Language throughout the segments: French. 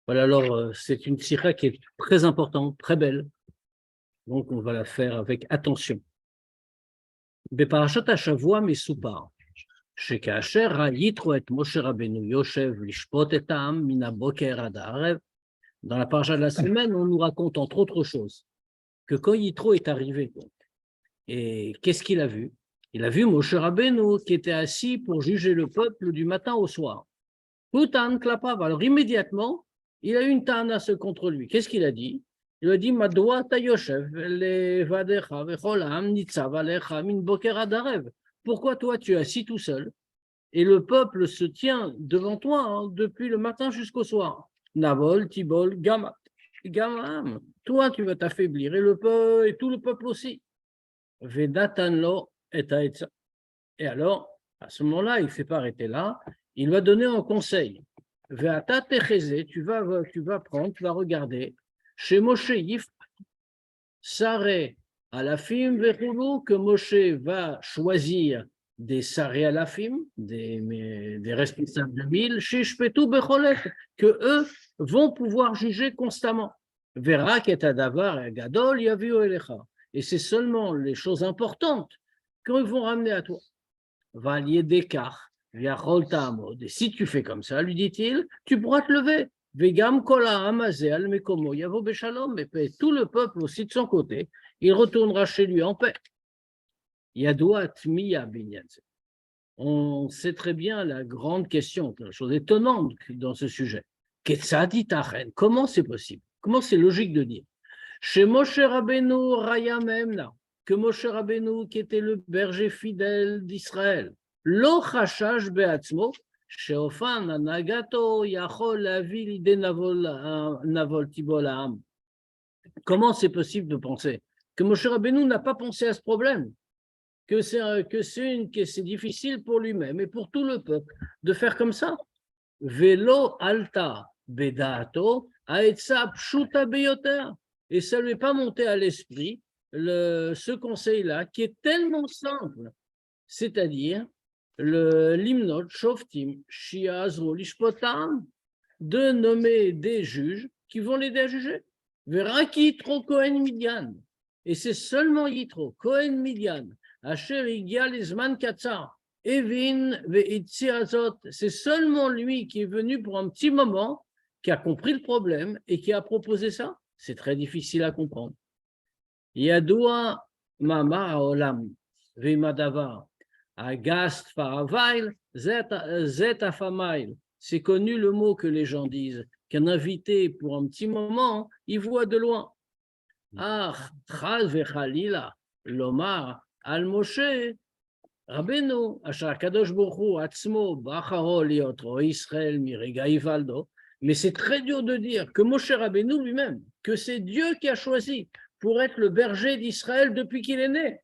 Voilà, alors c'est une sikha qui est très importante, très belle. Donc on va la faire avec attention. בפרשת השבוע מסופר שכאשר יתרו את משה רבנו יושב לשפוט את העם מן הבוקר עד הערב, dans la paracha de la semaine, on nous raconte entre autres choses que quand Yitro est arrivé, et qu'est-ce qu'il a vu? Il a vu Moshe Rabbeinu qui était assis pour juger le peuple du matin au soir. Hutan klapav. Alors immédiatement, il a eu une ta'ana contre lui. Qu'est-ce qu'il a dit? Il a dit Madoua ta yoshev levadecha vechol ha'am nitzav alecha min boker ad arev. Pourquoi toi tu es assis tout seul et le peuple se tient devant toi depuis le matin jusqu'au soir? Navol, Tibol, Gamat, Gamam. Toi tu vas t'affaiblir et tout le peuple aussi. Vedatanlo et aetza. Et alors, à ce moment-là, il ne s'est pas arrêté là, il va donner un conseil. Veata techeze, tu vas prendre, tu vas regarder, chez Moshe Yif, Saré Alafim Vechoulou, que Moshe va choisir des Saré Alafim, des responsables de mille, chez Shpetou Becholet, que eux vont pouvoir juger constamment. Verak et Adavar Gadol Yaviu Elecha. Et c'est seulement les choses importantes qu'ils vont ramener à toi. Valier d'écart, viachol ta'amod. Et si tu fais comme ça, lui dit-il, tu pourras te lever. Vegam kola amazé al mekomo yavo beshalom. Et tout le peuple aussi de son côté, il retournera chez lui en paix. Yadoua miya binyanze. On sait très bien la grande question, la chose étonnante dans ce sujet. Comment c'est possible? Comment c'est logique de dire? Chez Moshe Rabbeinu Raya Memna, que Moshe Rabbeinu, qui était le berger fidèle d'Israël, Lo Chashash Beatzmo, Sheofan Anagato Yachol Lavi Lide Navol Tibol Ha'am. Comment c'est possible de penser que Moshe Rabbeinu n'a pas pensé à ce problème, que c'est difficile pour lui-même et pour tout le peuple de faire comme ça? Velo Alta Bedato Aetza Pshuta Beyoter. Et ça ne lui est pas monté à l'esprit ce conseil-là, qui est tellement simple, c'est-à-dire l'hymnot Shoftim Shiazro Lishpotam, de nommer des juges qui vont l'aider à juger. Veraki Yitro Kohen Midian. Et c'est seulement Yitro Kohen Midian, Asher Igyal Izman Katzar, Evin Veitzirazot. C'est seulement lui qui est venu pour un petit moment, qui a compris le problème et qui a proposé ça. C'est très difficile à comprendre. Yadoua mama olam vimadavar agast faravail zet afamail. C'est connu le mot que les gens disent, qu'un invité pour un petit moment, il voit de loin. Ah, chaz vechalila lomar al Moshe Rabbeinu asher kadosh baruch hu atzmo bacharo liot ro Israël mirega ivaldo. Mais c'est très dur de dire que Moshe Rabbeinu lui-même, que c'est Dieu qui a choisi pour être le berger d'Israël depuis qu'il est né.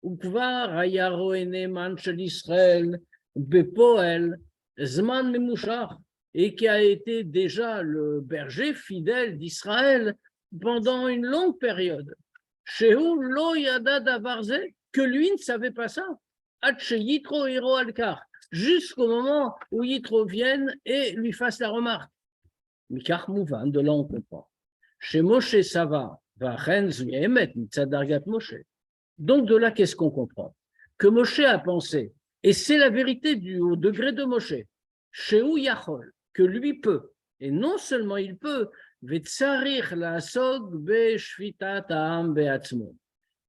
Ukvar hayaroene manchel Israël bepoel zman memushach, et qui a été déjà le berger fidèle d'Israël pendant une longue période. Shehu lo yada davarze, que lui ne savait pas ça. Atche Yitro hero alkar, jusqu'au moment où Yitro vienne et lui fasse la remarque. Mikar Mouvan, de là on comprend. Chez Moshe Sava, Moshe. Donc de là, qu'est-ce qu'on comprend? Que Moshe a pensé, et c'est la vérité au degré de Moshe, chez Yachol, que lui peut, et non seulement il peut,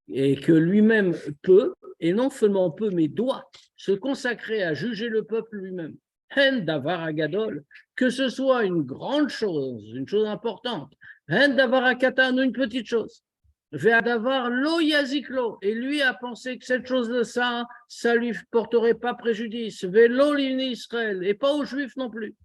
et que lui-même peut, et non seulement peut, mais doit se consacrer à juger le peuple lui-même. Davar Agadol, que ce soit une grande chose, une chose importante, Davar Akatan, une petite chose, Ve'adavar lo yaziklo, et lui a pensé que cette chose-là, ça lui porterait pas préjudice, Ve'lo l'ini Israël, et pas aux Juifs non plus,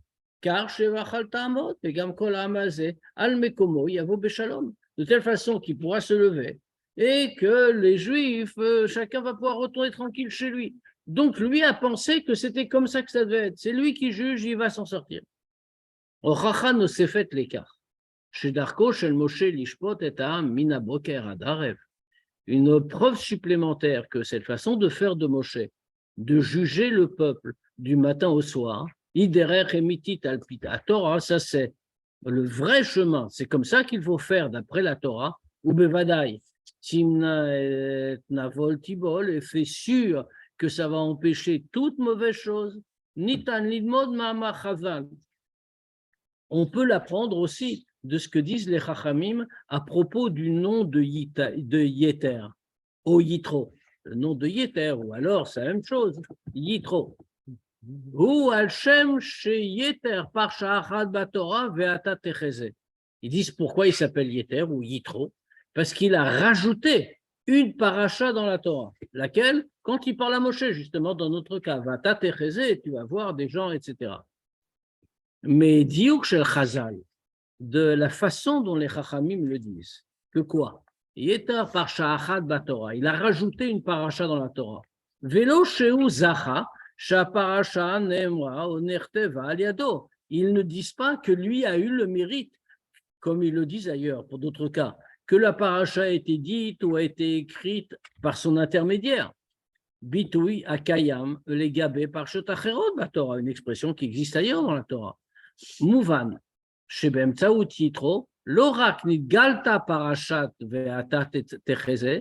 car Shevachal Ta'amot, et Gam Kol Hamazé, Al Mekomo, Yavo Beshalom, de telle façon qu'il pourra se lever, et que les Juifs, chacun va pouvoir retourner tranquille chez lui. Donc, lui a pensé que c'était comme ça que ça devait être. C'est lui qui juge, il va s'en sortir. Ochacha ne s'est fait l'écart. Chez Darko, chez Moshe, l'Ishpot et Ta'am, Mina Boker Adarev. Une preuve supplémentaire que cette façon de faire de Moshe, de juger le peuple du matin au soir, Iderer Emitit Alpita Torah, ça c'est le vrai chemin, c'est comme ça qu'il faut faire d'après la Torah, ou bevadaï, timna et navol tibol, et fait sûr que ça va empêcher toute mauvaise chose. Nitan lidmod ma'ama chazal. On peut l'apprendre aussi de ce que disent les Chachamim à propos du nom de Yeter, au Yitro. Le nom de Yeter, ou alors c'est la même chose, Yitro. Ou Al-Shem chez Yeter, par Sha'achad Batora, Ve'ata Techeze. Ils disent pourquoi il s'appelle Yeter ou Yitro, parce qu'il a rajouté une paracha dans la Torah. Laquelle? Quand il parle à Moshe, justement, dans notre cas, Ve'ata Techeze, tu vas voir des gens, etc. Mais Diouk Shel Chazal, de la façon dont les Chachamim le disent, que quoi? Yeter par Sha'achad Batora, il a rajouté une paracha dans la Torah. Velo Sheu Zacha, Sha'parasha Nemra Onerteva Aliado. Ils ne disent pas que lui a eu le mérite, comme ils le disent ailleurs, pour d'autres cas, que la paracha a été dite ou a été écrite par son intermédiaire. Bitoui Akayam, les gabé par Shotachérod Batora, une expression qui existe ailleurs dans la Torah. Mouvan, שבאמצעות יתרו, לא רק נתגלתה פרשת ואתה תחזה,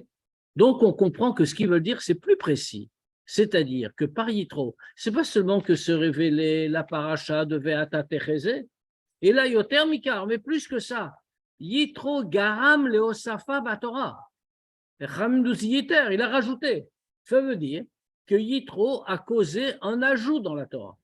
donc on comprend que ce qu'ils veulent dire, c'est plus précis. C'est-à-dire que par Yitro, c'est pas seulement que se révélait la paracha de Ve'ata Techeze, et là, Yoter Mikar, mais plus que ça, Yitro Garam Leosafa Batora. Yiter, il a rajouté. Ça veut dire que Yitro a causé un ajout dans la Torah.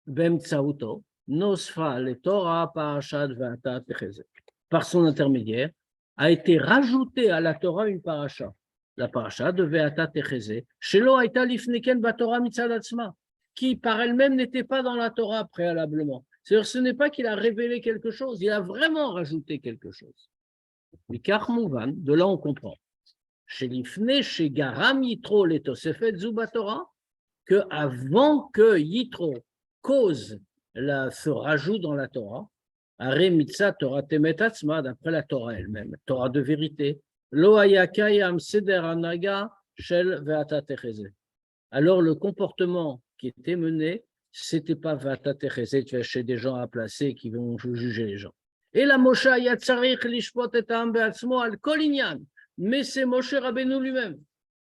Bem Tsauto, Nosfa le Torah Parashat Ve'ata Techeze. Par son intermédiaire, a été rajouté à la Torah une paracha. La paracha de Ve'ata Techeze, Shelo Aita Lifneken Batorah Mitzad Atzma, qui par elle-même n'était pas dans la Torah préalablement. C'est-à-dire, ce n'est pas qu'il a révélé quelque chose, il a vraiment rajouté quelque chose. Mikach Mouvan, de là on comprend. Chez Lifne, chez Garam Yitro le Tosefet Zubatora, que avant que Yitro cause ce rajout dans la Torah, Are Mitzat Torah Temet Atzma, d'après la Torah elle-même, Torah de vérité. Lo haya kayam seder anaga shel ve'ata techeze. Alors le comportement qui était mené, c'était pas ve'ata techeze, tu vas chez des gens à placer qui vont juger les gens. Et la Moshe haya tzarich lishpot et ha'am be'atzmo al kol inyan. Mais c'est Moshe Rabbeinu lui-même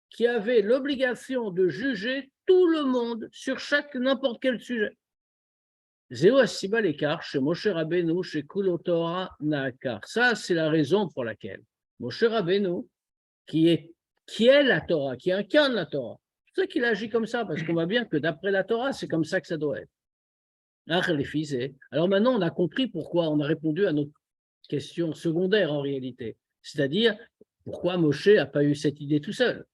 qui avait l'obligation de juger tout le monde sur n'importe quel sujet. Zéo asiba l'écart chez Moshe Rabbeinu chez Kulo Torah Naakar. Ça, c'est la raison pour laquelle Moshe Rabbeinu, qui est la Torah, qui incarne la Torah, c'est pour ça qu'il agit comme ça, parce qu'on voit bien que d'après la Torah, c'est comme ça que ça doit être. Alors maintenant, on a compris pourquoi, on a répondu à notre question secondaire en réalité, c'est-à-dire pourquoi Moshe n'a pas eu cette idée tout seul.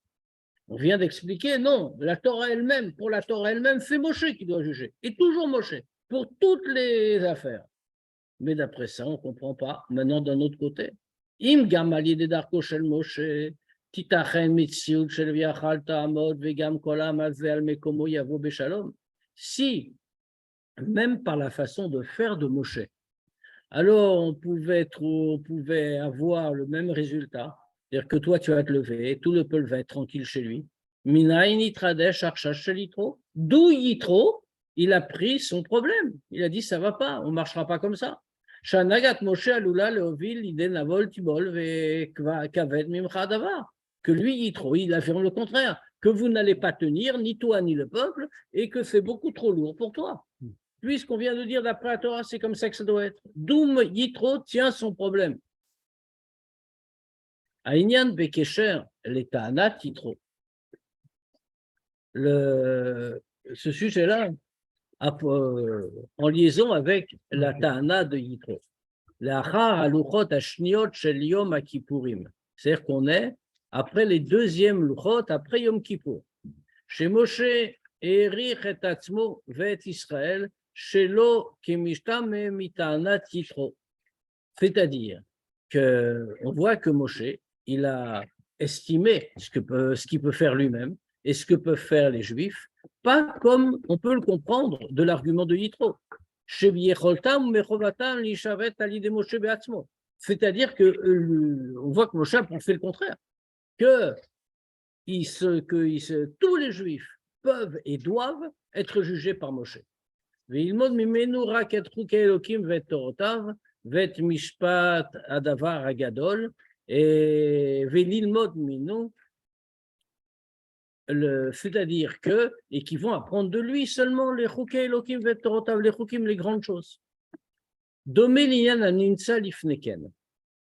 On vient d'expliquer, non, la Torah elle-même, pour la Torah elle-même, c'est Moshe qui doit juger, et toujours Moshe, pour toutes les affaires. Mais d'après ça, on ne comprend pas. Maintenant, d'un autre côté, Im gam al yedei darko shel Moshe, titachen mitziut shel viachal ta'amod vegam kol ha'am hazeh al mekomo yavo beshalom. Si, même par la façon de faire de Moshe, alors on pouvait avoir le même résultat, c'est-à-dire que toi, tu vas te lever, tout le peuple va être tranquille chez lui. Minayin itradesh arshash shel Yitro, d'où Yitro, il a pris son problème. Il a dit, ça ne va pas, on ne marchera pas comme ça. Shanagat Moshe alula leovil ide navol tibol ve kavet mimcha davar. Que lui, Yitro, il affirme le contraire, que vous n'allez pas tenir, ni toi, ni le peuple, et que c'est beaucoup trop lourd pour toi. Puisqu'on vient de dire d'après la Torah, c'est comme ça que ça doit être. D'où Yitro tient son problème. Aïnian Bekesher, l'état Anat Yitro. Ce sujet-là, en liaison avec la Ta'ana de Yitro. C'est-à-dire qu'on est après les deuxièmes luchot, après Yom Kippour. Chez Moshe, Erich et Atzmo vet Israël, shelo kimishtam mita'anat Yitro. C'est-à-dire qu'on voit que Moshe, il a estimé ce qu'il peut faire lui-même et ce que peuvent faire les Juifs, pas comme on peut le comprendre de l'argument de Yitro. C'est-à-dire qu'on voit que Moshe a fait le contraire, que tous les Juifs peuvent et doivent être jugés par Moshe. vet mishpat adavar agadol, et velilmod minu, c'est-à-dire que, et qui vont apprendre de lui seulement les chukei elokim vet torotav, les chukim, les grandes choses. Domé liyan aninsa lifneken.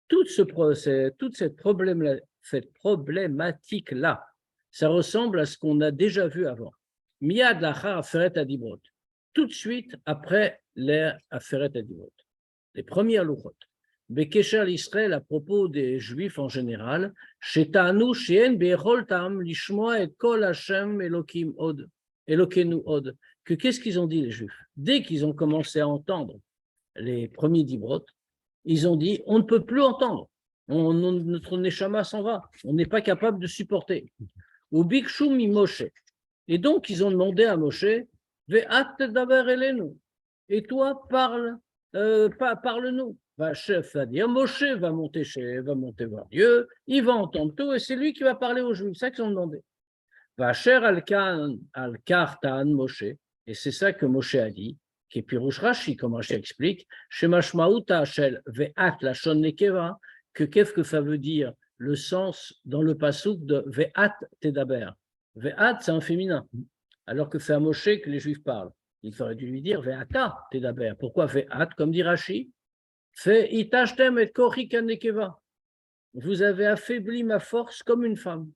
Toute cette problématique-là, ça ressemble à ce qu'on a déjà vu avant. Miyad lachar aferet adibrot. Tout de suite après l'ère aferet adibrot. Les premières louchot. Bekesher l'Israël à propos des Juifs en général, Shetanu she'en be'echol tam lishmoa et kol Hashem Elokim od, Elokenu od. Que qu'est-ce qu'ils ont dit les Juifs? Dès qu'ils ont commencé à entendre les premiers dibrot, ils ont dit on ne peut plus entendre, notre neshama s'en va, on n'est pas capable de supporter. Ou bikshu mi Moshe. Et donc ils ont demandé à Moshe, ve'at daber elenu. Et toi parle-nous. Chef va dire, Moshe va monter voir Dieu, il va entendre tout et c'est lui qui va parler aux Juifs. C'est ça qu'ils ont demandé. Vacher al-kartan Moshe. Et c'est ça que Moshe a dit. Qui est Pirush Rashi, comme Rashi explique, Shemashmaouta Shel Ve'at Lashon Nekeva, que qu'est-ce que ça veut dire le sens dans le passouk de Ve'at Tedaber. Ve'at, c'est un féminin, alors que c'est à Moshe que les Juifs parlent. Il faudrait dû lui dire Ve'ata Tedaber. Pourquoi Ve'at, comme dit Rashi? Itashtem et Kochi Kanekeva. Vous avez affaibli ma force comme une femme.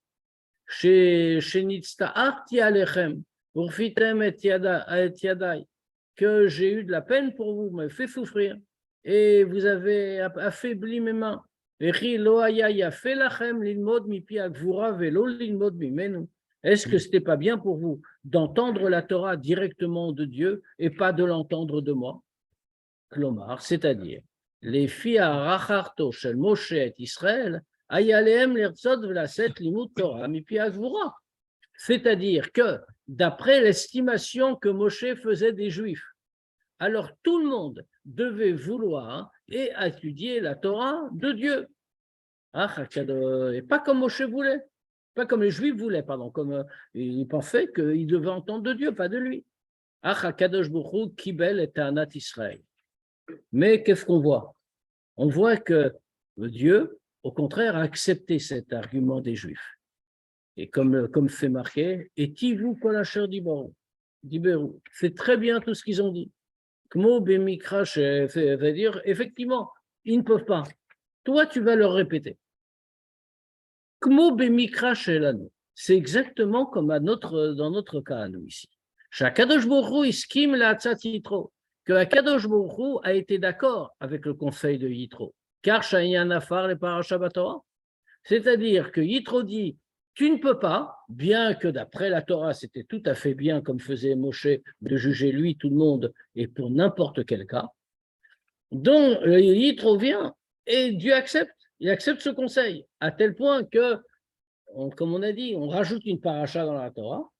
Chez Nitzta'arti Alechem, Urfitem et Yadai. Que j'ai eu de la peine pour vous, m'avez fait souffrir, et vous avez affaibli mes mains. Est-ce que ce n'était pas bien pour vous d'entendre la Torah directement de Dieu et pas de l'entendre de moi? Klomar, c'est-à-dire, les filles à Racharto shel Moshe et Israël, ayalehem l'erzod v'laset limud Torah mipi agvura. C'est-à-dire que, d'après l'estimation que Moshe faisait des Juifs, alors tout le monde devait vouloir et étudier la Torah de Dieu. Et pas comme Moshe voulait, pas comme les Juifs voulaient, pardon, comme ils pensaient qu'ils devaient entendre de Dieu, pas de lui. Kibel et Ta'anat Israël. Mais qu'est-ce qu'on voit? On voit que Dieu, au contraire, a accepté cet argument des Juifs. Et comme c'est marqué, et Tivu Kolacher Diberou, c'est très bien tout ce qu'ils ont dit. Kmo Bemikra, veut dire, effectivement, ils ne peuvent pas. Toi, tu vas leur répéter. Kmo Bemikra Shelanu, c'est exactement comme dans notre cas, nous ici. Shakadosh Borou iskim la Yitro, que Akadosh Borou a été d'accord avec le conseil de Yitro, car Shayan Afar les Parashabatora, c'est-à-dire que Yitro dit tu ne peux pas, bien que d'après la Torah, c'était tout à fait bien, comme faisait Moshe, de juger lui, tout le monde, et pour n'importe quel cas. Donc, Yitro vient et Dieu accepte. Il accepte ce conseil, à tel point que, comme on a dit, on rajoute une paracha dans la Torah,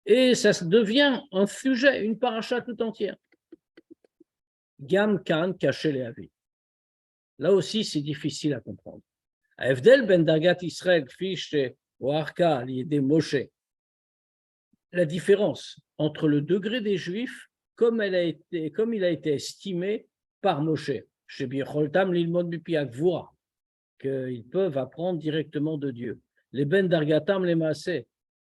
et ça devient un sujet, une paracha tout entière. Gam Kan caché les avis. Là aussi, c'est difficile à comprendre. Avdel ben Dagat Israël fiche la différence entre le degré des Juifs comme il a été estimé par Moshe, qu'ils peuvent apprendre directement de Dieu. Les Ben Dargatam les Maaseh,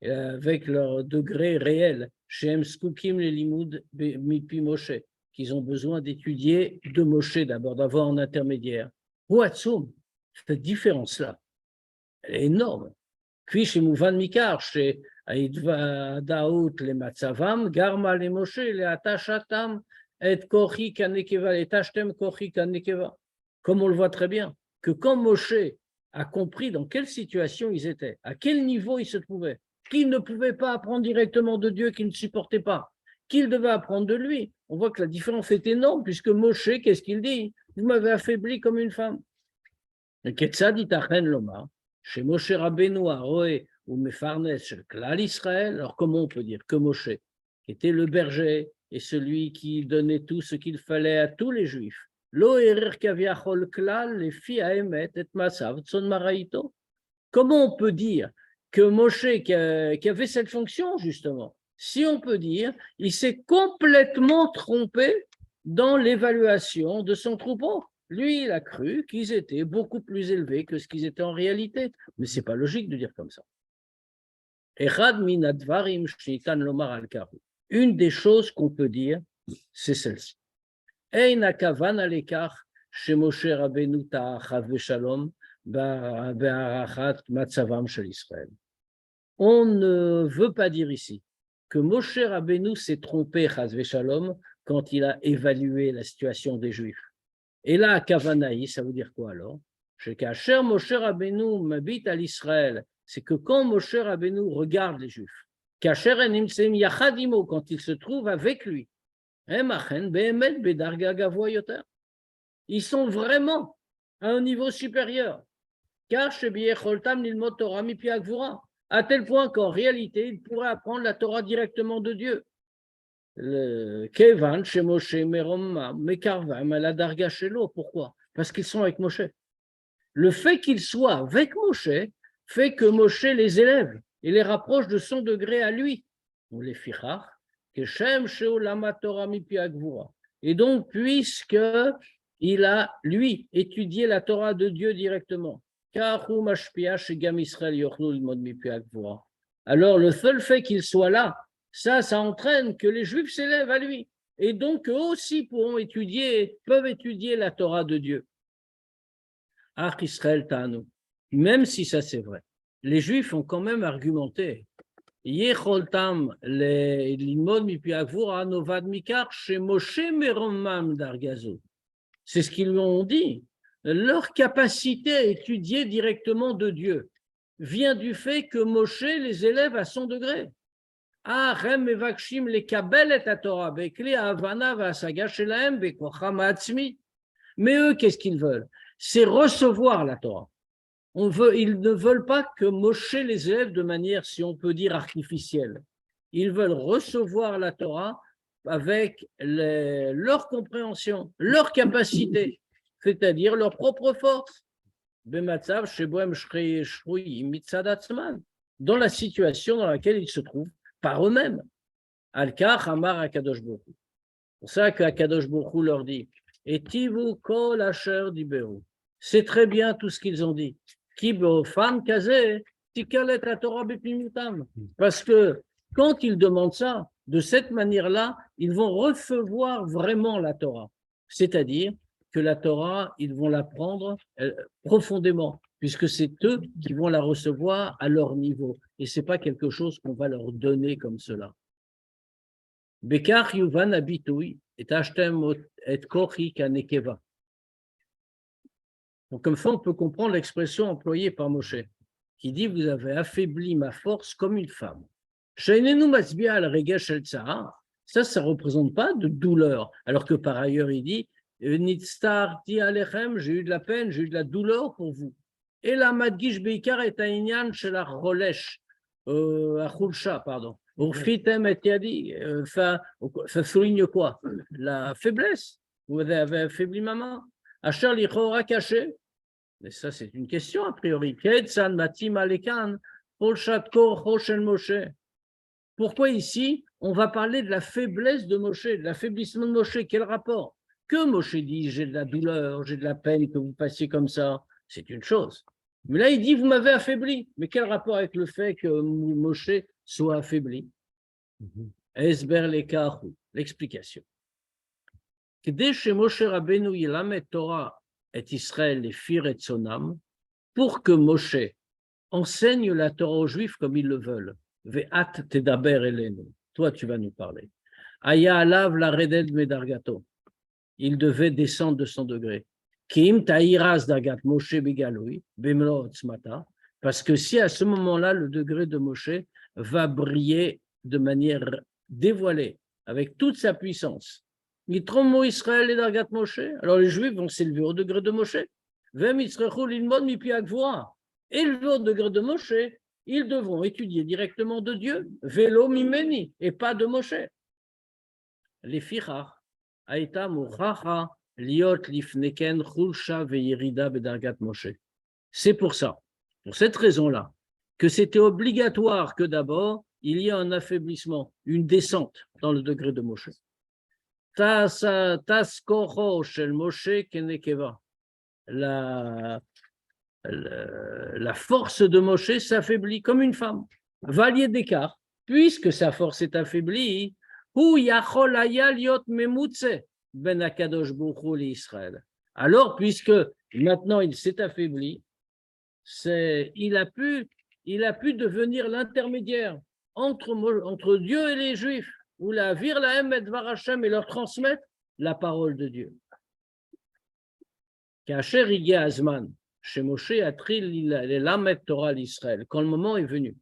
avec leur degré réel, Shem Skukim les Limoud Mipi Moshe, qu'ils ont besoin d'étudier de Moshe d'abord, d'avoir un intermédiaire. Ouatsoum, cette différence-là, elle est énorme. כפי שמובן מכך שההתוודעות למצבם גרמה למשה להתשתם את כוחי כנקבה, להתשתם כוחי כנקבה. Comme on le voit très bien, que quand Moshe a compris dans quelle situation ils étaient, à quel niveau ils se trouvaient, qu'ils ne pouvaient pas apprendre directement de Dieu, qu'ils ne supportaient pas, qu'ils devaient apprendre de lui, on voit que la différence est énorme, puisque Moshe, qu'est-ce qu'il dit? Vous m'avez affaibli comme une femme. Et Ketzad itachen lomar, chez Moshe Rabbeinu Aroé ou Mefarnes chez Klal Israël, alors comment on peut dire que Moshe, qui était le berger et celui qui donnait tout ce qu'il fallait à tous les Juifs, Lo erer kaviachol klal les filles haemet et masav tson maraito. Comment on peut dire que Moshe, qui avait cette fonction justement, si on peut dire, il s'est complètement trompé dans l'évaluation de son troupeau. Lui, il a cru qu'ils étaient beaucoup plus élevés que ce qu'ils étaient en réalité. Mais ce n'est pas logique de dire comme ça. Une des choses qu'on peut dire, c'est celle-ci. On ne veut pas dire ici que Moshe Rabbeinu s'est trompé, chas v'shalom, quand il a évalué la situation des Juifs. Et là, Kavanaï, ça veut dire quoi alors? Cher Moshe Rabbeinu m'habite à l'Israël, c'est que quand Moshe Rabbeinu regarde les Juifs, quand il se trouve avec lui, ils sont vraiment à un niveau supérieur. À tel point qu'en réalité, ils pourraient apprendre la Torah directement de Dieu. Pourquoi? Parce qu'ils sont avec Moshe. Le fait qu'ils soient avec Moshe fait que Moshe les élève et les rapproche de son degré à lui. Et donc, puisqu'il a, lui, étudié la Torah de Dieu directement, alors le seul fait qu'il soit là, ça entraîne que les Juifs s'élèvent à lui. Et donc, eux aussi peuvent étudier la Torah de Dieu. Ach Israël Tanu. Même si ça c'est vrai, les Juifs ont quand même argumenté. C'est ce qu'ils lui ont dit. Leur capacité à étudier directement de Dieu vient du fait que Moshe les élève à son degré. Mais eux, qu'est-ce qu'ils veulent? C'est recevoir la Torah. Ils ne veulent pas que Moshe les élève de manière, si on peut dire, artificielle. Ils veulent recevoir la Torah avec leur compréhension, leur capacité, c'est-à-dire leur propre force. Dans la situation dans laquelle ils se trouvent par eux-mêmes. Al-Kach Amar Akadosh Baruch Hu. C'est pour ça qu'Akadosh Baruch Hu leur dit et Tivu Kol Asher Diberu. C'est très bien tout ce qu'ils ont dit. Parce que quand ils demandent ça, de cette manière-là, ils vont recevoir vraiment la Torah. C'est-à-dire que la Torah, ils vont l'apprendre profondément, puisque c'est eux qui vont la recevoir à leur niveau. Et ce n'est pas quelque chose qu'on va leur donner comme cela. Bekar Yuvan Abitui et Ashtem et Kochi Kanekeva. Donc, comme ça, on peut comprendre l'expression employée par Moshe, qui dit « Vous avez affaibli ma force comme une femme ». Ça ne représente pas de douleur, alors que par ailleurs, il dit « Nitztarti alechem » j'ai eu de la peine, j'ai eu de la douleur pour vous. Et la madgish beikar et ainyan chez la rolesh, achulcha, pardon. Urfitem et yadi, ça souligne quoi? La faiblesse. Vous avez affaibli ma main. Asher lichora caché. Mais ça, c'est une question a priori. Pourquoi ici, on va parler de la faiblesse de Moshe, de l'affaiblissement de Moshe? Quel rapport? Que Moshe dit, j'ai de la douleur, j'ai de la peine que vous passiez comme ça, c'est une chose. Mais là, il dit, vous m'avez affaibli. Mais quel rapport avec le fait que Moshe soit affaibli? Esber lekahu, l'explication. Moshe Rabbeinu Yelamet Torah et Israël les fir et sonam, pour que Moshe enseigne la Torah aux Juifs comme ils le veulent. Ve'at tedaber elenu, toi tu vas nous parler. Aya alav la reded medargato, il devait descendre de son degré. Kim ta'iras dargat Moshe begaloui, bemlo otzmata, parce que si à ce moment-là le degré de Moshe va briller de manière dévoilée, avec toute sa puissance. Mitromo Israël et Dargat Moshe. Alors les Juifs vont s'élever au degré de Moshe. Vem Yitzrechu l'ilmod mipi agvora. Élevés au degré de Moshe, ils devront étudier directement de Dieu. Velo mimeni et pas de Moshe. Les fichach aïta muchacha liot lifneken chulsha ve'yirida bedargat Moshe. C'est pour ça, pour cette raison-là, que c'était obligatoire que d'abord il y ait un affaiblissement, une descente dans le degré de Moshe. Taskocho shel Moshe kenekeva. La force de Moshe s'affaiblit comme une femme. Valier d'écart, puisque sa force est affaiblie, hu yachol haya liot memutze ben akadosh baruch hu li Israël. Alors, puisque maintenant il s'est affaibli, il a pu devenir l'intermédiaire entre Dieu et les Juifs, ou la vir lahem et dvar Hashem, et leur transmettre la parole de Dieu. Kasher igi azman, chez Moshe atril lamet Torah l'Israël, quand le moment est venu,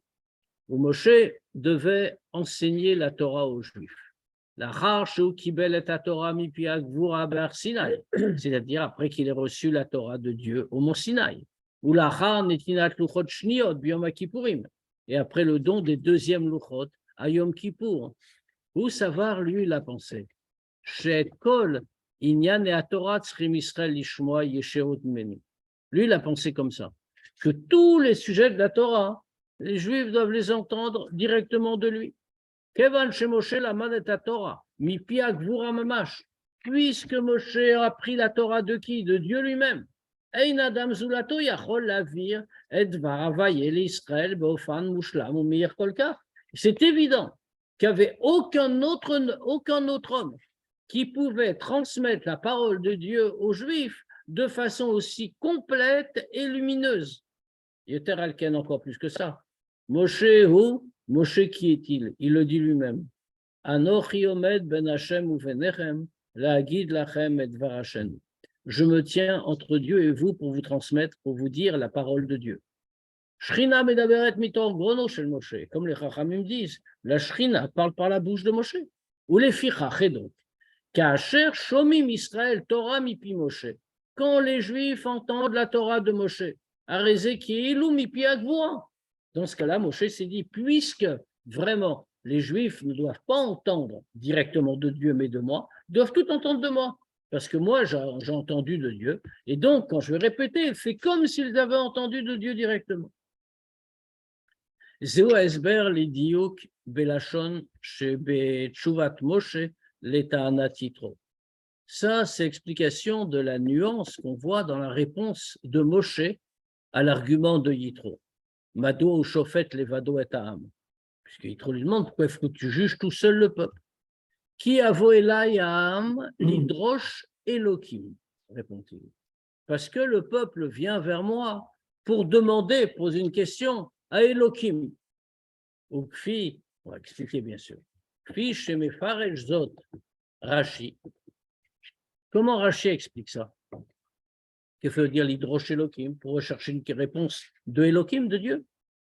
où Moshe devait enseigner la Torah aux Juifs. La kibel et Torah mipi agvura bar Sinaï, c'est-à-dire après qu'il ait reçu la Torah de Dieu au mont Sinaï. Ou la netinat luchot shniot biyom kippourim, et après le don des deuxièmes luchot à Yom Kippour. Où savoir, lui, la pensée. Chez Kol inyan et Torah tzrim Israël lishmoa yesheut menu. Lui, il a pensé comme ça, que tous les sujets de la Torah, les Juifs doivent les entendre directement de lui. Kevan chez Moshe la manet Torah, mi pia gvura mamash, puisque Moshe a pris la Torah de qui? De Dieu lui-même. Ein adam zulato yachol lavir et dvar havaye l'Israël beofan mushlam ou meir kolkar. C'est évident qu'il n'y avait aucun autre homme qui pouvait transmettre la parole de Dieu aux Juifs de façon aussi complète et lumineuse. Yeter alken, encore plus que ça. Moshe qui est-il? Il le dit lui-même. Anochi omed ben Hashem ou venechem, la'agid lachem et dvar Hashem. Je me tiens entre Dieu et vous pour vous transmettre, pour vous dire la parole de Dieu. Shrina medaberet mitor grono shel Moshe, comme les Chachamim disent, la Shrina parle par la bouche de Moshe. Ou les fichach, et donc, Kacher shomim Israël Torah mipi Moshe. Quand les Juifs entendent la Torah de Moshe, arezé ki ilu mipi agvura. Dans ce cas-là, Moshe s'est dit, puisque vraiment les Juifs ne doivent pas entendre directement de Dieu, mais de moi, ils doivent tout entendre de moi. Parce que moi, j'ai entendu de Dieu. Et donc, quand je vais répéter, c'est comme s'ils avaient entendu de Dieu directement. Zéo esber l'idiouk belachon shebe tchuvat Moshe l'eta'anat yitro. Ça, c'est l'explication de la nuance qu'on voit dans la réponse de Moshe à l'argument de Yitro. Mado ou Shofet levado et Aham. Puisque Yitro lui demande pourquoi il faut que tu juges tout seul le peuple. Qui avo elai Aham l'idrosh Elohim, répond-il. Parce que le peuple vient vers moi pour demander, poser une question à Elohim. Ou Kfi, on va expliquer bien sûr. Kfi shemefarech zot Rashi. Comment Rashi explique ça? Que veut dire l'hydroche Elohim pour rechercher une réponse de Elohim, de Dieu?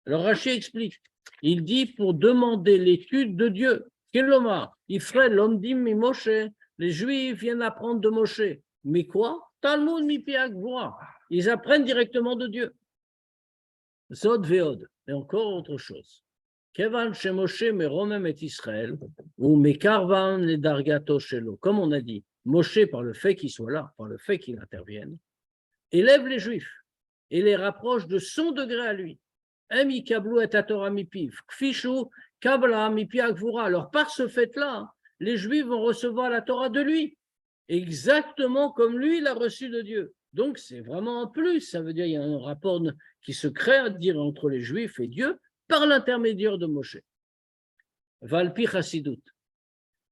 Alors Rashi explique. Il dit pour demander l'étude de Dieu. Kelomar, Ifrel, l'omdim mi Moshe. Les Juifs viennent apprendre de Moshe. Mais quoi? Talmud mi piagvura. Ils apprennent directement de Dieu. Zod veod. Et encore autre chose. Kevan chez Moshe meromem et Israël ou mekarvan le dargato shelo. Comme on a dit, Moshe, par le fait qu'il soit là, par le fait qu'il intervienne, élève les Juifs et les rapproche de son degré à lui. Alors, par ce fait-là, les Juifs vont recevoir la Torah de lui, exactement comme lui l'a reçu de Dieu. Donc, c'est vraiment un plus. Ça veut dire qu'il y a un rapport qui se crée à dire entre les Juifs et Dieu par l'intermédiaire de Moshe. Valpi Chassidut.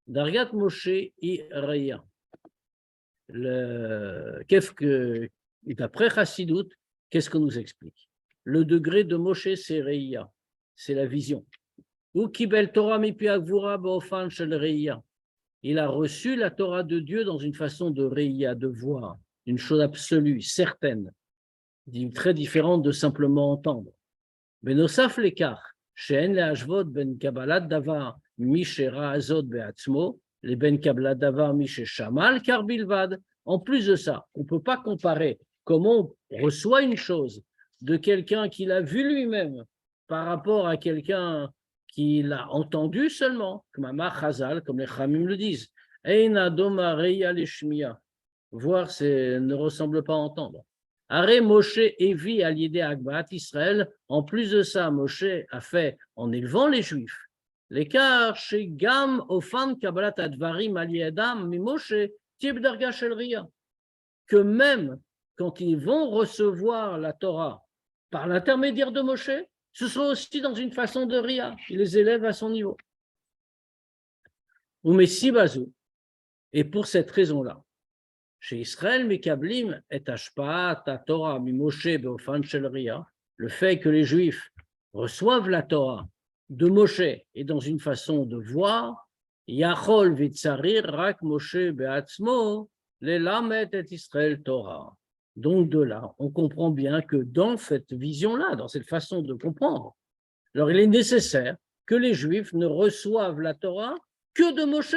Dargat Moshe i Reya. D'après Chassidut, qu'est-ce qu'on nous explique? Le degré de Moshe, c'est Reya, c'est la vision. Ou Kibel Torah mipi agvura beofan shel Reya. Il a reçu la Torah de Dieu dans une façon de Reya, de voir, une chose absolue, certaine, très différente de simplement entendre. Benosaf lekar, she'en le'ashvot ben kabbalat davar mi she'ra azot be'atzmo, les ben kabbalat davar mi she'shamal kar bilvad. En plus de ça, on ne peut pas comparer comment on reçoit une chose de quelqu'un qui l'a vu lui-même par rapport à quelqu'un qui l'a entendu seulement, comme Amar Chazal, comme les Chamim le disent. Eina doma reya leshmiya. Voir ne ressemble pas à entendre. Are Moshe Evi al yedei Agbaat Israël. En plus de ça, Moshe a fait en élevant les Juifs, L'écart chez Gam, Ofan, Kabbalat Advarim, Ali Adam, Mimoshe, Tibdarga Shel Ria, que même quand ils vont recevoir la Torah par l'intermédiaire de Moshe, ce sera aussi dans une façon de Ria. Il les élève à son niveau. Ou Messi Bazou. Et pour cette raison-là, chez Israël, Mekablim et Ashpaat, Torah, Mimoshe, Beofan Shel Ria, le fait que les Juifs reçoivent la Torah de Moshe et dans une façon de voir, Yachol Vitzarir, Rak Moshe Beatzmo, Lelamet et Israël Torah. Donc de là, on comprend bien que dans cette vision-là, dans cette façon de comprendre, alors il est nécessaire que les Juifs ne reçoivent la Torah que de Moshe,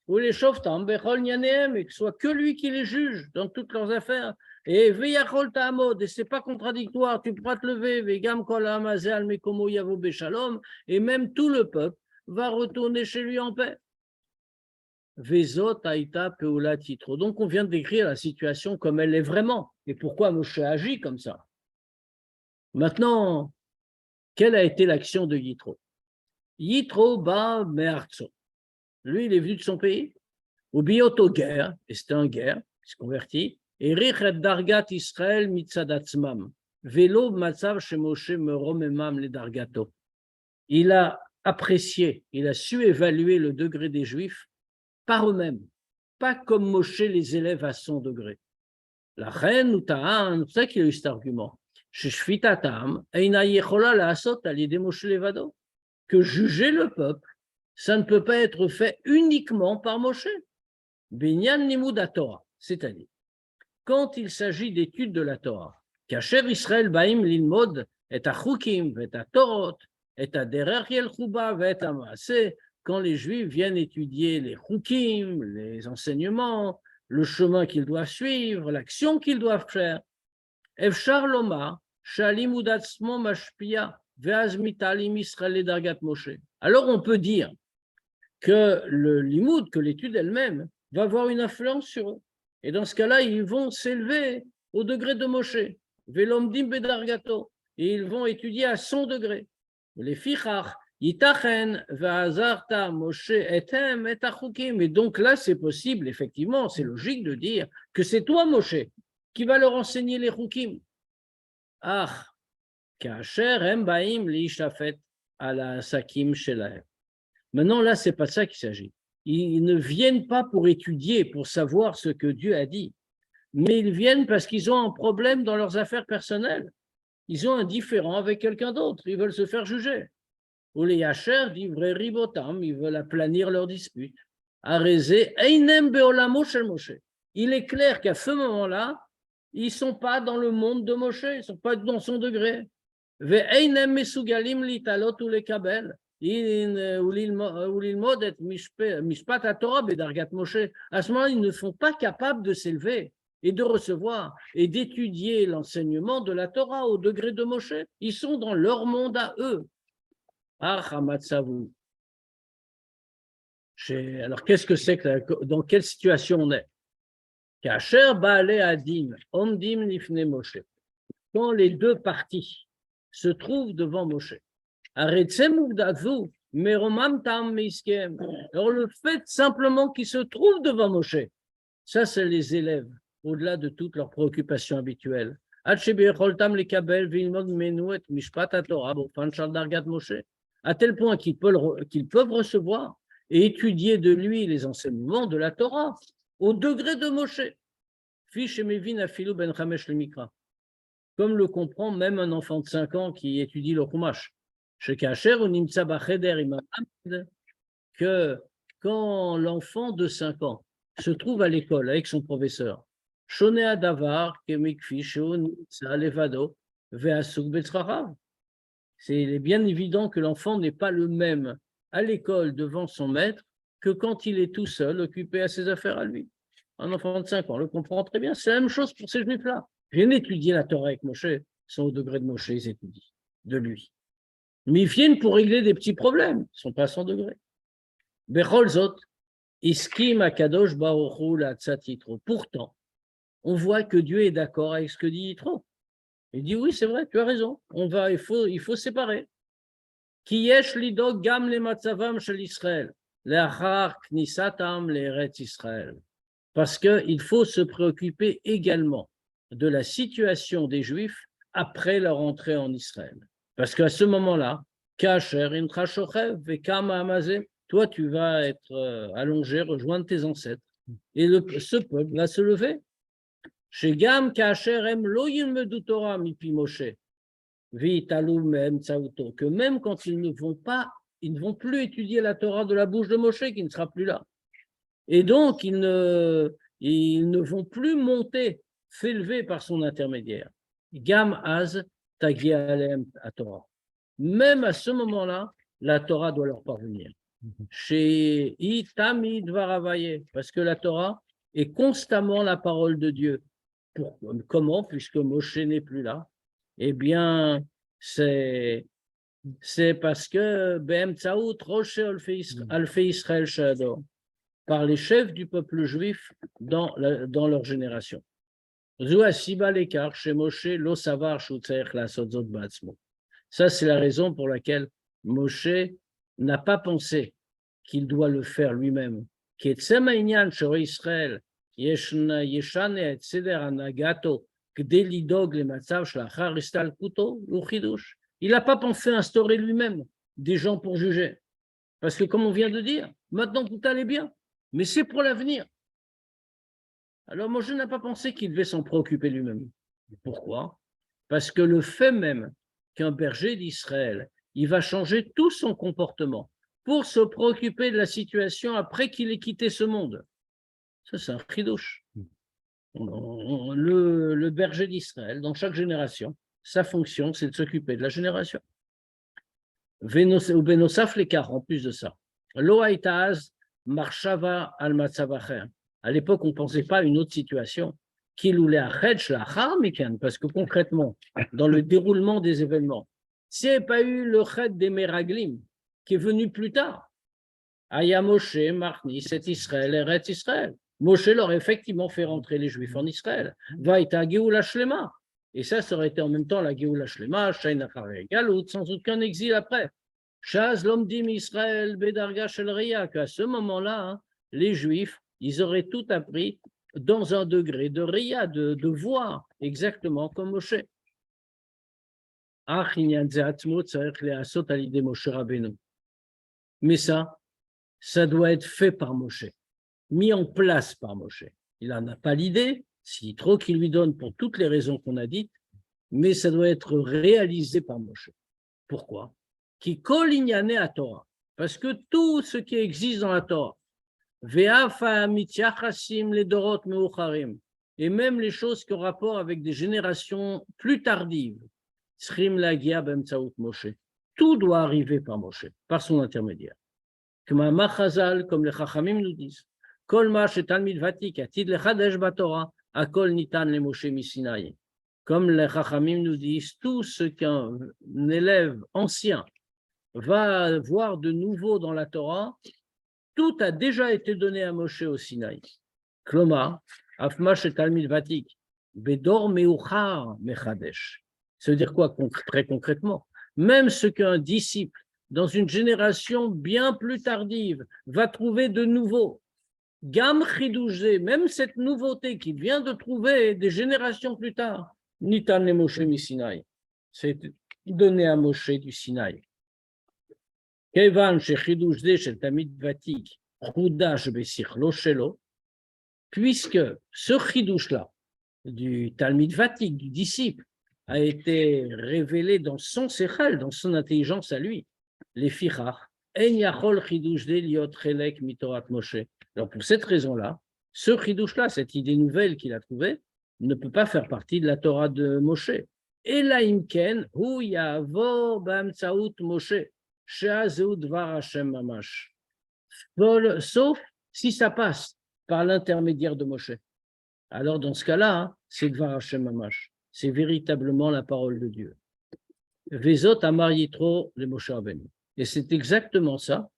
ou les Shoftam, Bechol Nyanehem, et que ce soit que lui qui les juge dans toutes leurs affaires. Et Veyachol Ta'amod, et ce n'est pas contradictoire, tu pourras te lever, Vegam Kol Ha'amazeh Al Mekomo Yavo Beshalom, et même tout le peuple va retourner chez lui en paix. Vezot Aïta Peulat Yitro. Donc on vient de décrire la situation comme elle est vraiment, et pourquoi Moshe agit comme ça. Maintenant, quelle a été l'action de Yitro? Yitro ba me'artso. Lui, il est venu de son pays. Ou bioto guerre, et c'était en guerre, il s'est converti. Et richet dargat Israël mitzadatzmam. Velo matzav shemoshe meromemam le dargato. Il a apprécié, il a su évaluer le degré des Juifs par eux-mêmes, pas comme Moshe les élève à son degré. La reine ou Ta'an, c'est ça qu'il a eu cet argument. Chez Shvitatam, Eina yechola la asot al yede Moshe levado. Que juger le peuple, ça ne peut pas être fait uniquement par Moshe. Binyan Nimud Torah, c'est-à-dire, quand il s'agit d'études de la Torah, Kacher Israël Baim Lilmod et à Chukim, et à Torot, et à Derer Yel Chuba, et à Maaseh, quand les Juifs viennent étudier les Chukim, les enseignements, le chemin qu'ils doivent suivre, l'action qu'ils doivent faire, Efshar Loma, Shalim Udatzmo Mashpia, alors on peut dire que le limoud, que l'étude elle-même, va avoir une influence sur eux. Et dans ce cas-là, ils vont s'élever au degré de Moshe. Velomdim bedargato. Et ils vont étudier à son degré. Les fichach, yitachen, vazarta, Moshe, etem, etachukim. Et donc là, c'est possible, effectivement, c'est logique de dire que c'est toi, Moshe, qui va leur enseigner les chukim. Ah, maintenant, là, ce n'est pas de ça qu'il s'agit. Ils ne viennent pas pour étudier, pour savoir ce que Dieu a dit, mais ils viennent parce qu'ils ont un problème dans leurs affaires personnelles. Ils ont un différend avec quelqu'un d'autre, ils veulent se faire juger. Ou les Yacher disent ribotam, ils veulent aplanir leur dispute. Arezé, einem beolamo shel Moshe. Il est clair qu'à ce moment-là, ils ne sont pas dans le monde de Moshe, ils ne sont pas dans son degré. À ce moment-là, ils ne sont pas capables de s'élever et de recevoir et d'étudier l'enseignement de la Torah au degré de Moshe. Ils sont dans leur monde à eux. Alors, qu'est-ce que c'est que dans quelle situation on est? Quand les deux parties se trouvent devant Moshe. Alors le fait simplement qu'ils se trouvent devant Moshe, ça les élève au-delà de toutes leurs préoccupations habituelles. À tel point qu'ils peuvent recevoir et étudier de lui les enseignements de la Torah au degré de Moshe. Comme le comprend même un enfant de 5 ans qui étudie le Chumash. Que quand l'enfant de 5 ans se trouve à l'école avec son professeur, c'est bien évident que l'enfant n'est pas le même à l'école devant son maître que quand il est tout seul, occupé à ses affaires à lui. Un enfant de 5 ans le comprend très bien. C'est la même chose pour ces juifs-là. Viennent étudier la Torah avec Moshe, ils sont au degré de Moshe, ils étudient de lui. Mais ils viennent pour régler des petits problèmes, ils ne sont pas à son degré. Becholzot, iskim akadosh baruchu la'atzat Yitro. Pourtant, on voit que Dieu est d'accord avec ce que dit Yitro. Il dit oui, c'est vrai, tu as raison, il faut séparer. Ki yesh lidog gam le matzavam shel Israël, le'achar knisatam le'eretz Israël. Parce qu'il faut se préoccuper également de la situation des Juifs après leur entrée en Israël. Parce qu'à ce moment-là, Kacher intra shochev vekama amazé, toi tu vas être allongé, rejoindre tes ancêtres. Et ce peuple va se lever. Chez Gam Kacher em lo yilmedu Torah mipi Moshe, v'italu mehem tzaouto, que même quand ils ne vont plus étudier la Torah de la bouche de Moshe, qui ne sera plus là. Et donc, ils ne vont plus monter, s'élever par son intermédiaire. Gam az tagia alem à Torah. Même à ce moment-là, la Torah doit leur parvenir. Chez Itamid Varavaye, parce que la Torah est constamment la parole de Dieu. Comment? Puisque Moshe n'est plus là. Eh bien, c'est parce que Be'em Tzaout Roche Alfei Israël Shador, par les chefs du peuple juif dans leur génération. Ça, c'est la raison pour laquelle Moshe n'a pas pensé qu'il doit le faire lui-même. Il n'a pas pensé instaurer lui-même des gens pour juger. Parce que comme on vient de dire, maintenant tout allait bien. Mais c'est pour l'avenir. Alors Moshe n'a pas pensé qu'il devait s'en préoccuper lui-même. Pourquoi? Parce que le fait même qu'un berger d'Israël, il va changer tout son comportement pour se préoccuper de la situation après qu'il ait quitté ce monde. Ça, c'est un chidouche. Le berger d'Israël, dans chaque génération, sa fonction, c'est de s'occuper de la génération. Ou Benosaf l'écart, en plus de ça. Lo haïtaz marshava al matzavacher. À l'époque, on ne pensait pas à une autre situation. Parce que concrètement, dans le déroulement des événements, s'il n'y avait pas eu le chet des Meraglim, qui est venu plus tard, Aya Moshe, Marni, c'est Israël, Eretz Israël. Moshe leur a effectivement fait rentrer les Juifs en Israël. Vaïta Geoula Shlema. Et ça aurait été en même temps la Geoula Shlema, Shain Acharei Galout, sans aucun exil après. Shaz Lomdim Israël, Bedarga Shel Ria, qu'à ce moment-là, hein, les Juifs, ils auraient tout appris dans un degré de Ria, de voir exactement comme Moshe. Mais ça doit être fait par Moshe, mis en place par Moshe. Il n'en a pas l'idée, c'est Yitro qui lui donne pour toutes les raisons qu'on a dites, mais ça doit être réalisé par Moshe. Pourquoi? Qui colignane à Torah, parce que tout ce qui existe dans la Torah, et même les choses qui ont rapport avec des générations plus tardives, tout doit arriver par Moshe, par son intermédiaire. Comme les Chachamim nous disent, comme les Chachamim nous disent, tout ce qu'un élève ancien va voir de nouveau dans la Torah, tout a déjà été donné à Moshe au Sinaï. Kloma, Afmash et Talmid Vatik, Bedor Meuchar Mechadesh. Ça veut dire quoi très concrètement? Même ce qu'un disciple, dans une génération bien plus tardive, va trouver de nouveau, Gam Chidouché, même cette nouveauté qu'il vient de trouver des générations plus tard, Nitan le Moshe mi Sinaï, c'est donné à Moshe du Sinaï. Puisque ce chidouche-là, du Talmid Vatik, du disciple, a été révélé dans son sechel, dans son intelligence à lui, les fichach, en yachol chidouche de liot chelek mitorat Moshe. Alors pour cette raison-là, ce chidouche-là, cette idée nouvelle qu'il a trouvée, ne peut pas faire partie de la Torah de Moshe. Et la imken, hu yavor b'amtsaout Moshe. Sauf si ça passe par l'intermédiaire de Moshe. Alors dans ce cas-là, c'est Dvar Hashem Mamash. C'est véritablement la parole de Dieu. Vezot amar Yitro le Moshe Rabbeinu. Et c'est exactement ça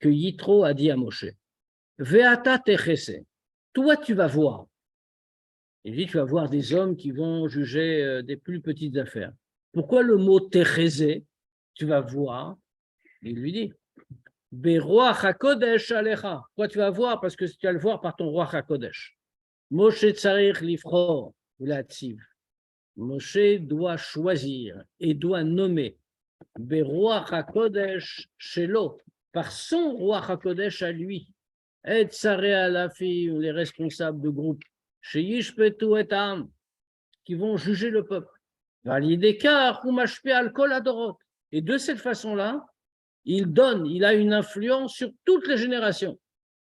que Yitro a dit à Moshe. Veata techese. Toi, tu vas voir. Il dit, tu vas voir des hommes qui vont juger des plus petites affaires. Pourquoi le mot techese? Tu vas voir. Il lui dit, Beruach HaKodesh Alecha. Quoi tu vas voir? Parce que tu vas le voir par ton Ruach HaKodesh. Moshe Tzarich Livchor, Ulativ. Moshe doit choisir et doit nommer Beruach HaKodesh Shelo, par son Ruach HaKodesh à lui. Et Tzarei Alafim, les responsables de groupe, chez Yishpetu et Am, qui vont juger le peuple. Et de cette façon-là, il a une influence sur toutes les générations.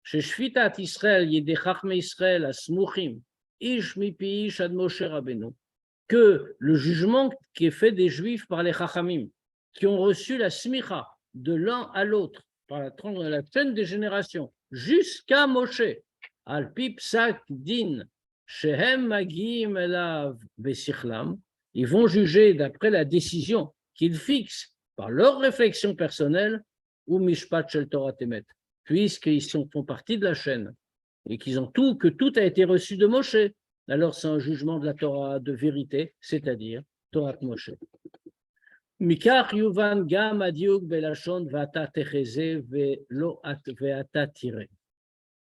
Chez Shfitat Israël, Yedei Chachmei Israël, Asmuchim, Ish Mipi Ish Ad Moshe Rabbeinu, que le jugement qui est fait des Juifs par les Chachamim, qui ont reçu la smicha de l'un à l'autre, par la chaîne des générations, jusqu'à Moshe, Al-Pi Psak Din, Shehem Magim Elav Besichlam, ils vont juger d'après la décision qu'ils fixent par leur réflexion personnelle ou Mishpat Shel Torah Temet, puisqu'ils font partie de la chaîne et qu'ils ont que tout a été reçu de Moshe. Alors c'est un jugement de la Torah de vérité, c'est-à-dire Torah Moshe. Mikach yuvan gam adiuk belashon vata techeze velo veata tire.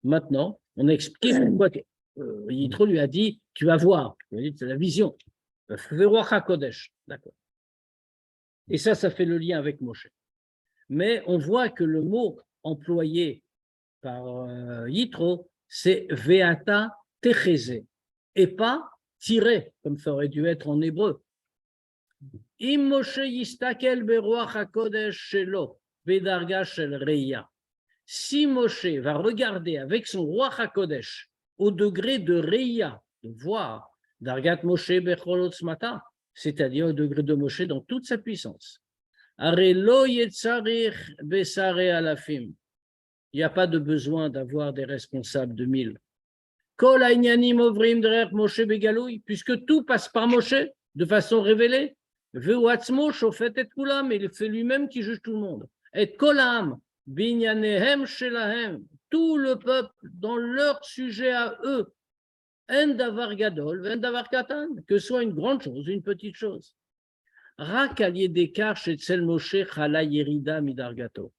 Maintenant, on explique pourquoi Yitro lui a dit, tu vas voir, c'est la vision. Veruach HaKodesh, d'accord. Et ça fait le lien avec Moshe. Mais on voit que le mot employé par Yitro, c'est veata techeze, et pas tiré, comme ça aurait dû être en hébreu. Im Moshe yistakel beruach hakodesh shelo bedarga shel reya. Si Moshe va regarder avec son ruach hakodesh au degré de reya, de voir, dargat Moshe bechol otzmata, c'est-à-dire au degré de Moshe dans toute sa puissance. Are lo yetzarich besare alafim. Il n'y a pas de besoin d'avoir des responsables de 1000. Kol ha'inyanim ovrim derech Moshe begaloui, puisque tout passe par Moshe de façon révélée. Ve'u atzmo shofet et kulam, il fait lui-même qui juge tout le monde. Et kolam binyanehem shelahem, tout le peuple dans leur sujet à eux. En davar gadol, en davar katan, que ce soit une grande chose, une petite chose. Rak al yedekar shetzel Moshe chala yerida midargato.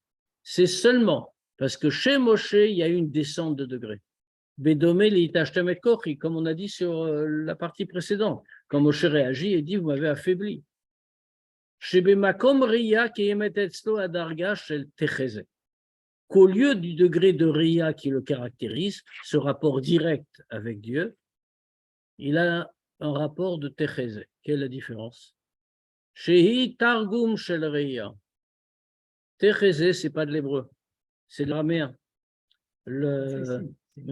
C'est seulement parce que chez Moshe, il y a eu une descente de degré. Bédomé l'itashtem et kochi, comme on a dit sur la partie précédente, quand Moshe réagit et dit, vous m'avez affaibli. Chez Bemakom Ria qui émet etzlo adarga shel techeze. Qu'au lieu du degré de Ria qui le caractérise, ce rapport direct avec Dieu, il a un rapport de techeze. Quelle est la différence? Shehi targum shel Ria. Techeze, ce n'est pas de l'hébreu, c'est de l'araméen.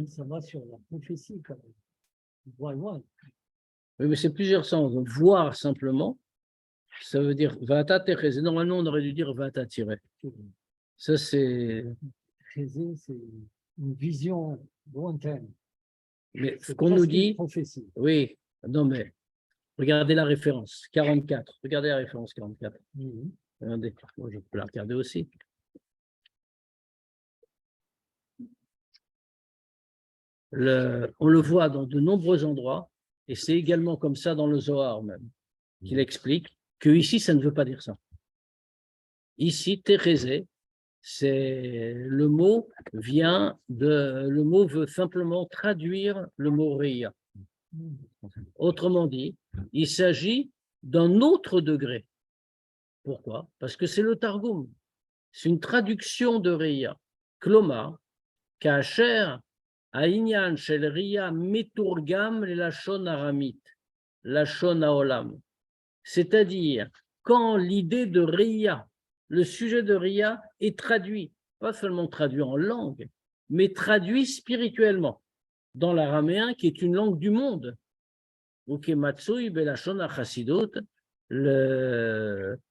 Ça va sur la prophétie quand même. Voir. Oui, mais c'est plusieurs sens. Donc, voir simplement, ça veut dire vata techeze. Normalement, on aurait dû dire vata tirer. Ça, c'est. C'est une vision lointaine. Mais ce qu'on nous dit. Prophétie. Oui, non, mais regardez la référence 44. Regardez la référence 44. Regardez, moi, je peux la regarder aussi. On le voit dans de nombreux endroits, et c'est également comme ça dans le Zohar même, qu'il explique que ici, ça ne veut pas dire ça. Ici, Térézé, le mot veut simplement traduire le mot Ria. Autrement dit, il s'agit d'un autre degré. Pourquoi? Parce que c'est le Targum. C'est une traduction de Ria. Kloma, Kacher, Aïnyan shel Ria meturgam le lachon aramit, lachon haolam. C'est-à-dire, quand l'idée de Ria, le sujet de Ria est traduit, pas seulement traduit en langue, mais traduit spirituellement dans l'araméen qui est une langue du monde. Ukematsui belachon achasidut,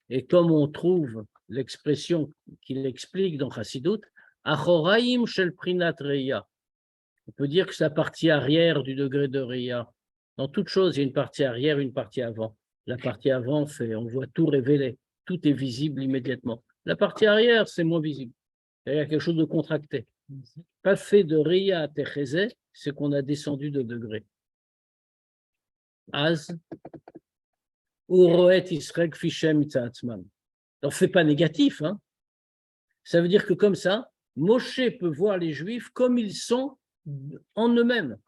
et comme on trouve l'expression qu'il explique dans Chassidut, achoraim shel prinat Ria. On peut dire que c'est la partie arrière du degré de Ria. Dans toute chose, il y a une partie arrière, une partie avant. La partie avant, on voit tout révélé, tout est visible immédiatement. La partie arrière, c'est moins visible. Il y a quelque chose de contracté. Passer de Ria à Techeze, c'est qu'on a descendu de degré. Az, Uroet Israël Fishem Itzaatzman. Alors, ce n'est pas négatif, hein? Ça veut dire que comme ça, Moshe peut voir les Juifs comme ils sont en eux-mêmes.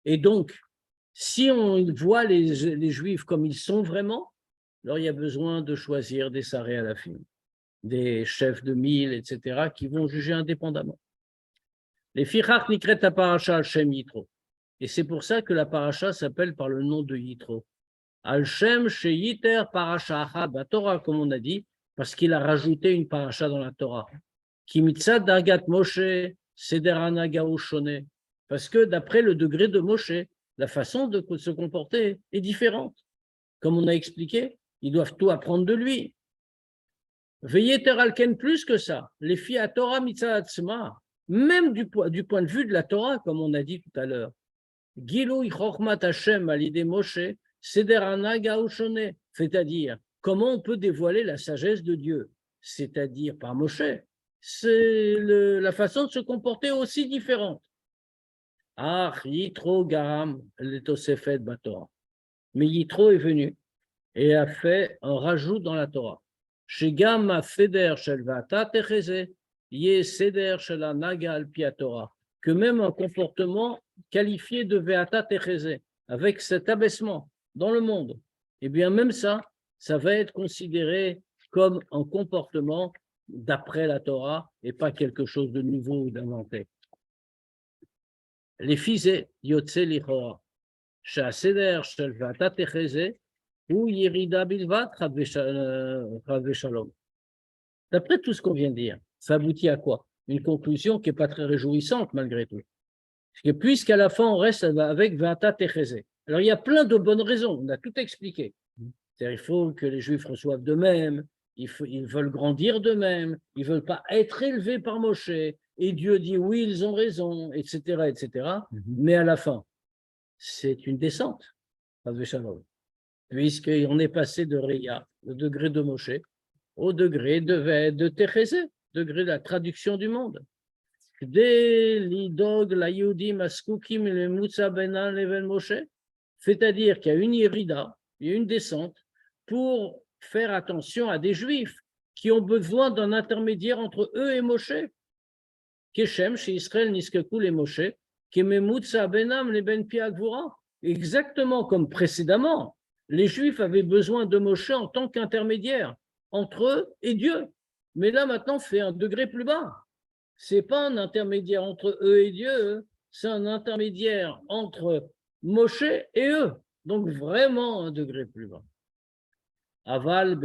Et donc, si on voit les Juifs comme ils sont vraiment, alors il y a besoin de choisir des saré à la film, des chefs de mille, etc., qui vont juger indépendamment. Les fichach nikret à paracha al-shem Yitro. Et c'est pour ça que la paracha s'appelle par le nom de Yitro. Al-shem she yiter paracha achad Torah, comme on a dit, parce qu'il a rajouté une paracha dans la Torah. Ki mitzad dagat Moshe seder hanaga shone. Parce que d'après le degré de Moshe, la façon de se comporter est différente. Comme on a expliqué, ils doivent tout apprendre de lui. Veillez teralken plus que ça. Les filles à Torah mitzvah atzma, même du point de vue de la Torah, comme on a dit tout à l'heure. Gilui chokhmat Hashem alidé Moshe seder hanaga shone. C'est-à-dire, comment on peut dévoiler la sagesse de Dieu? C'est-à-dire par Moshe. C'est la façon de se comporter aussi différente. Ah, Yitro Garam, le Tosefet Batorah. Mais Yitro est venu et a fait un rajout dans la Torah. Shegam a Seder Shel Vata Techeze, Ye Seder Shel Anaga al Pi Torah. Que même un comportement qualifié de Veata Techeze, avec cet abaissement dans le monde, eh bien, même ça, ça va être considéré comme un comportement d'après la Torah et pas quelque chose de nouveau ou d'inventé. Les fils Yotze Lichora, Shaseder Shel Vata Techeze, ou Yerida Bilvat Chad Shalom. D'après tout ce qu'on vient de dire, ça aboutit à quoi? Une conclusion qui n'est pas très réjouissante malgré tout. Parce que puisqu'à la fin on reste avec Vata Techeze. Alors il y a plein de bonnes raisons, on a tout expliqué. C'est-à-dire, il faut que les Juifs reçoivent d'eux-mêmes, ils veulent grandir d'eux-mêmes, ils ne veulent pas être élevés par Moshe, et Dieu dit oui, ils ont raison, etc., etc. Mais à la fin, c'est une descente, puisqu'on est passé de Réa, le degré de Moshe, au degré de Techeze, degré de la traduction du monde. C'est-à-dire qu'il y a une irida, il y a une descente, pour faire attention à des Juifs qui ont besoin d'un intermédiaire entre eux et Moshe. Keshem, chez Israël, Niskekul et Moshe, Kememutsa Benam, les Ben Piagvura. Exactement comme précédemment, les Juifs avaient besoin de Moshe en tant qu'intermédiaire entre eux et Dieu. Mais là, maintenant, c'est un degré plus bas. Ce n'est pas un intermédiaire entre eux et Dieu, c'est un intermédiaire entre Moshe et eux. Donc, vraiment un degré plus bas. Aval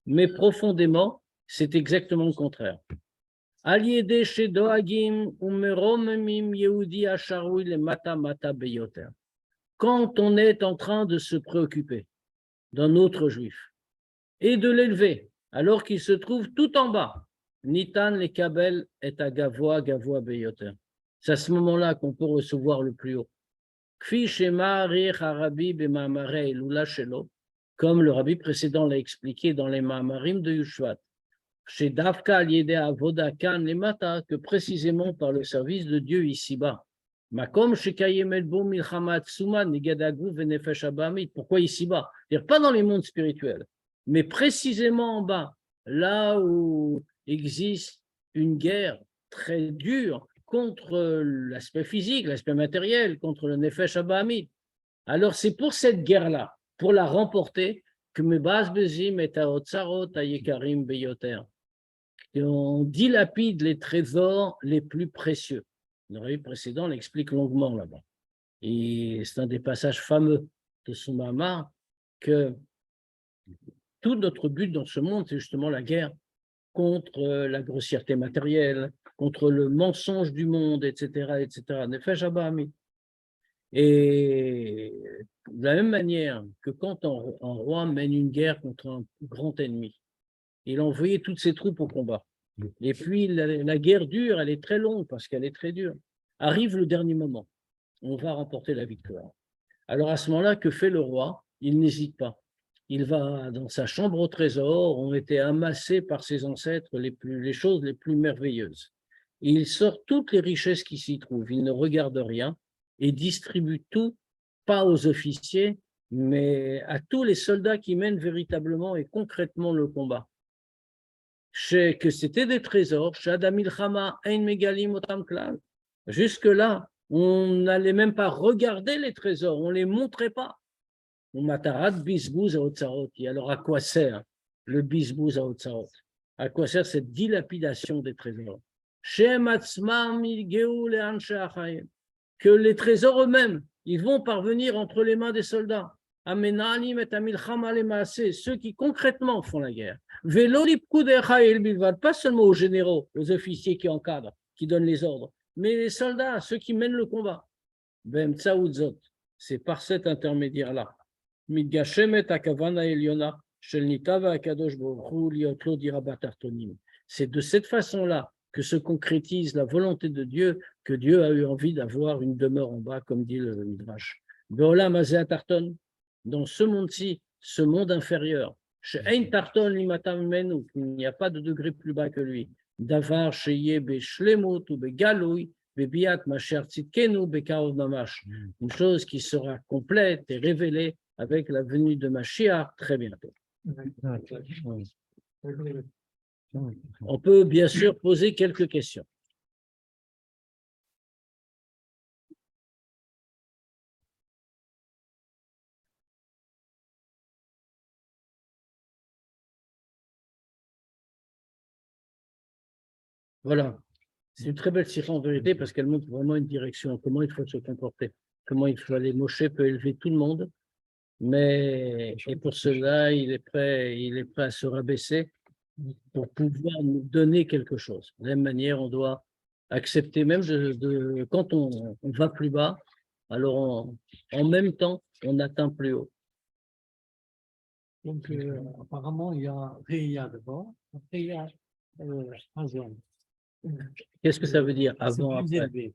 mais profondément, c'est exactement le contraire. Quand on est en train de se préoccuper d'un autre juif et de l'élever, alors qu'il se trouve tout en bas, Nitan le Kabel est à Gavoa Beyoter. C'est à ce moment-là qu'on peut recevoir le plus haut. Comme le rabbi précédent l'a expliqué dans les Ma'amarim de Yushvat, chez Davka Aliede Avoda Kan Lemata, que précisément par le service de Dieu ici-bas. Makom Shekayemel Bo Milchamat Suma Negadagu Venefesh Abamit. Pourquoi ici-bas? C'est-à-dire pas dans les mondes spirituels, mais précisément en bas, là où existe une guerre très dure contre l'aspect physique, l'aspect matériel, contre le Nefesh Abahamid. Alors c'est pour cette guerre-là, pour la remporter, que Mebaz Bezim et Taotsarot Ayekarim Beyoter. On dilapide les trésors les plus précieux. Le rabbi précédent l'explique longuement là-bas. Et c'est un des passages fameux de son Mamar que tout notre but dans ce monde, c'est justement la guerre contre la grossièreté matérielle, contre le mensonge du monde, etc., etc. Nefesh Abahamid. Et de la même manière que quand un roi mène une guerre contre un grand ennemi, il a envoyé toutes ses troupes au combat. Et puis la guerre dure, elle est très longue parce qu'elle est très dure. Arrive le dernier moment, on va remporter la victoire. Alors à ce moment-là, que fait le roi? Il n'hésite pas. Il va dans sa chambre au trésor, ont été amassées par ses ancêtres les choses les plus merveilleuses. Et il sort toutes les richesses qui s'y trouvent. Il ne regarde rien et distribue tout, pas aux officiers, mais à tous les soldats qui mènent véritablement et concrètement le combat. Que c'était des trésors, jusque-là, on n'allait même pas regarder les trésors, on ne les montrait pas. Et alors, à quoi sert le bisbouz à Otsarot? À quoi sert cette dilapidation des trésors? Que les trésors eux-mêmes, ils vont parvenir entre les mains des soldats. Ceux qui concrètement font la guerre. Pas seulement aux généraux, aux officiers qui encadrent, qui donnent les ordres, mais les soldats, ceux qui mènent le combat. C'est par cet intermédiaire-là. C'est de cette façon-là que se concrétise la volonté de Dieu, que Dieu a eu envie d'avoir une demeure en bas, comme dit le Midrash. Dans ce monde-ci, ce monde inférieur, il n'y a pas de degré plus bas que lui. Davar sheye beshlemut ou begaloui, bebiat masher tzidkenu bekaov mamash. Une chose qui sera complète et révélée avec la venue de Mashiach très bientôt. On peut bien sûr poser quelques questions. Voilà, c'est une très belle sikha en vérité parce qu'elle montre vraiment une direction, comment il faut se comporter, comment il faut aller. Moshe peut élever tout le monde, mais et pour cela, il est prêt à se rabaisser pour pouvoir nous donner quelque chose. De la même manière, on doit accepter même quand on va plus bas, alors en même temps, on atteint plus haut. Donc, apparemment, il y a Réa d'abord, après il y a Hazon. Qu'est-ce que ça veut dire avant, C'est plus après? élevé.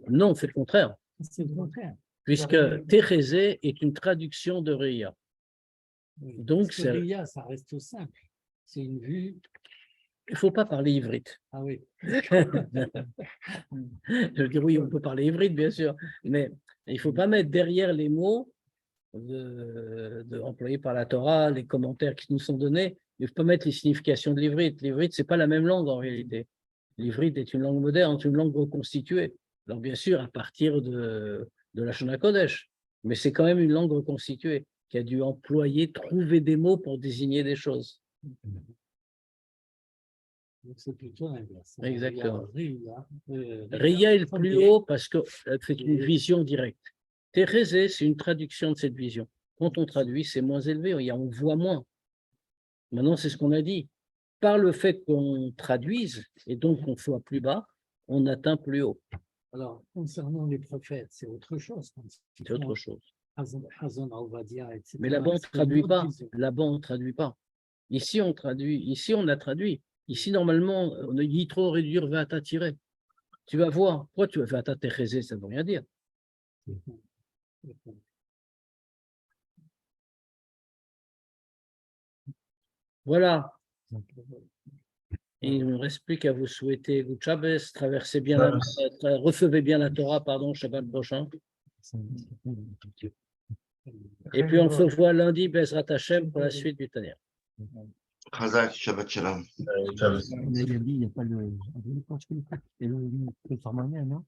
Non, c'est le contraire. C'est le contraire. Puisque Térézé est une traduction de Réa. Donc, parce que Réa, ça reste simple. C'est une vue. Il ne faut pas parler ivrite. Ah oui. Je veux dire, oui, on peut parler ivrite, bien sûr, mais il ne faut pas mettre derrière les mots employés par la Torah, les commentaires qui nous sont donnés, il ne faut pas mettre les significations de l'ivrite. L'ivrite, ce n'est pas la même langue en réalité. L'ivrite est une langue moderne, c'est une langue reconstituée. Alors, bien sûr, à partir de la Shona Kodesh, mais c'est quand même une langue reconstituée qui a dû trouver des mots pour désigner des choses. C'est plutôt l'inverse. Exactement. Réa est le plus haut parce que c'est une vision directe. Térézé, c'est une traduction de cette vision. Quand on traduit, c'est moins élevé, on voit moins. Maintenant, c'est ce qu'on a dit. Par le fait qu'on traduise, et donc qu'on soit plus bas, on atteint plus haut. Alors, concernant les prophètes, c'est autre chose. C'est autre chose. Hazon, Ovadia, etc. Mais là-bas, on ne traduit pas. Là-bas, on ne traduit pas. Ici, on traduit. Ici, on a traduit. Ici, normalement, on a dit trop réduire, va t'attirer. Tu vas voir. Pourquoi tu vas t'attirer, ça ne veut rien dire. Voilà. Il ne me reste plus qu'à vous souhaiter Good Shabbos, recevez bien la Torah, Shabbat prochain. Et puis on se voit lundi, Bezrat Hashem, pour la suite du Tania. Chazak, Shabbat Shalom. Il y a pas le format, non?